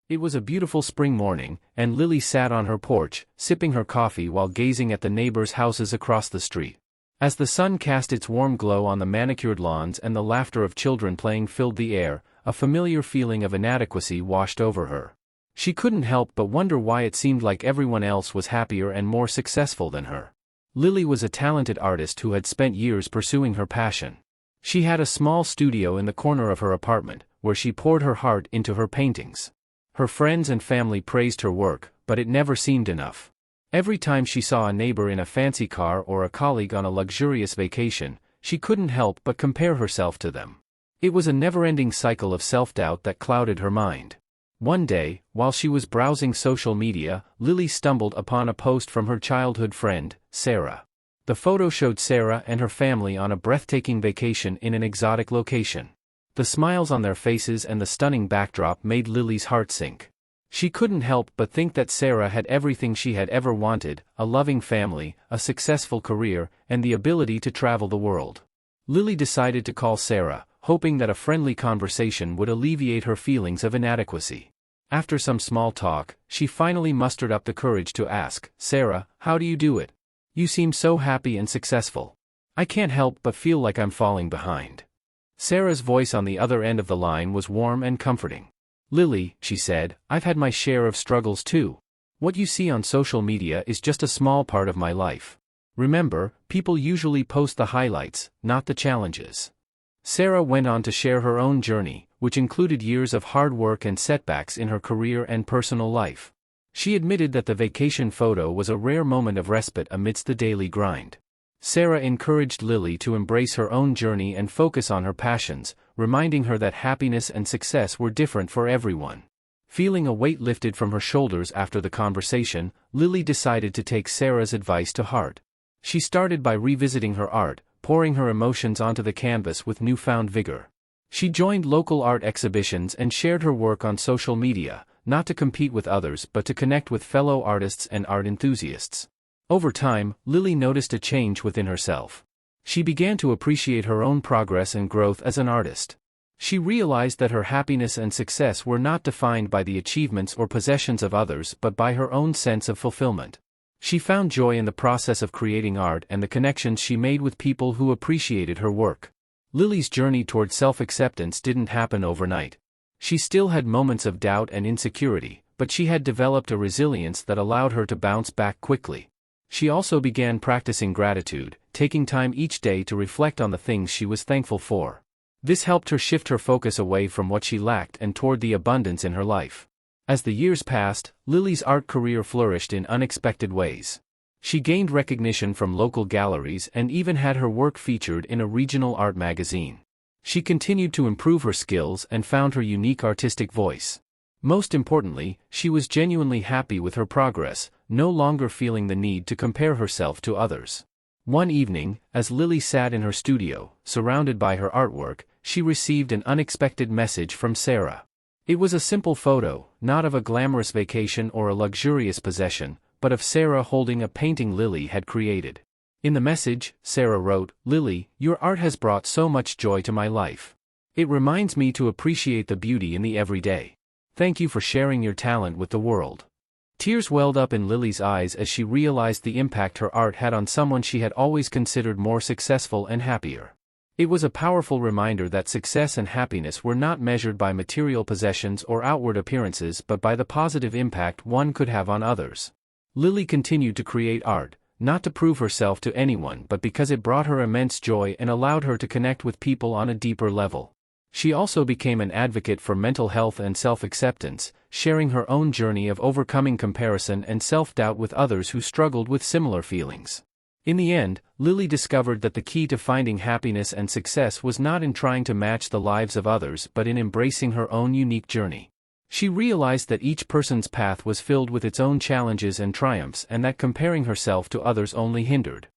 It was a beautiful spring morning, and Lily sat on her porch, sipping her coffee while gazing at the neighbors' houses across the street. As the sun cast its warm glow on the manicured lawns and the laughter of children playing filled the air, a familiar feeling of inadequacy washed over her. She couldn't help but wonder why it seemed like everyone else was happier and more successful than her. Lily was a talented artist who had spent years pursuing her passion. She had a small studio in the corner of her apartment, where she poured her heart into her paintings. Her friends and family praised her work, but it never seemed enough. Every time she saw a neighbor in a fancy car or a colleague on a luxurious vacation, she couldn't help but compare herself to them. It was a never-ending cycle of self-doubt that clouded her mind. One day, while she was browsing social media, Lily stumbled upon a post from her childhood friend, Sarah. The photo showed Sarah and her family on a breathtaking vacation in an exotic location. The smiles on their faces and the stunning backdrop made Lily's heart sink. She couldn't help but think that Sarah had everything she had ever wanted: a loving family, a successful career, and the ability to travel the world. Lily decided to call Sarah, hoping that a friendly conversation would alleviate her feelings of inadequacy. After some small talk, she finally mustered up the courage to ask, "Sarah, how do you do it? You seem so happy and successful. I can't help but feel like I'm falling behind." Sarah's voice on the other end of the line was warm and comforting. "Lily," she said, "I've had my share of struggles too. What you see on social media is just a small part of my life. Remember, people usually post the highlights, not the challenges." Sarah went on to share her own journey, which included years of hard work and setbacks in her career and personal life. She admitted that the vacation photo was a rare moment of respite amidst the daily grind. Sarah encouraged Lily to embrace her own journey and focus on her passions, reminding her that happiness and success were different for everyone. Feeling a weight lifted from her shoulders after the conversation, Lily decided to take Sarah's advice to heart. She started by revisiting her art, pouring her emotions onto the canvas with newfound vigor. She joined local art exhibitions and shared her work on social media, not to compete with others but to connect with fellow artists and art enthusiasts. Over time, Lily noticed a change within herself. She began to appreciate her own progress and growth as an artist. She realized that her happiness and success were not defined by the achievements or possessions of others but by her own sense of fulfillment. She found joy in the process of creating art and the connections she made with people who appreciated her work. Lily's journey toward self-acceptance didn't happen overnight. She still had moments of doubt and insecurity, but she had developed a resilience that allowed her to bounce back quickly. She also began practicing gratitude, taking time each day to reflect on the things she was thankful for. This helped her shift her focus away from what she lacked and toward the abundance in her life. As the years passed, Lily's art career flourished in unexpected ways. She gained recognition from local galleries and even had her work featured in a regional art magazine. She continued to improve her skills and found her unique artistic voice. Most importantly, she was genuinely happy with her progress, no longer feeling the need to compare herself to others. One evening, as Lily sat in her studio, surrounded by her artwork, she received an unexpected message from Sarah. It was a simple photo, not of a glamorous vacation or a luxurious possession, but of Sarah holding a painting Lily had created. In the message, Sarah wrote, "Lily, your art has brought so much joy to my life. It reminds me to appreciate the beauty in the everyday. Thank you for sharing your talent with the world." Tears welled up in Lily's eyes as she realized the impact her art had on someone she had always considered more successful and happier. It was a powerful reminder that success and happiness were not measured by material possessions or outward appearances but by the positive impact one could have on others. Lily continued to create art, not to prove herself to anyone but because it brought her immense joy and allowed her to connect with people on a deeper level. She also became an advocate for mental health and self-acceptance, sharing her own journey of overcoming comparison and self-doubt with others who struggled with similar feelings. In the end, Lily discovered that the key to finding happiness and success was not in trying to match the lives of others but in embracing her own unique journey. She realized that each person's path was filled with its own challenges and triumphs and that comparing herself to others only hindered.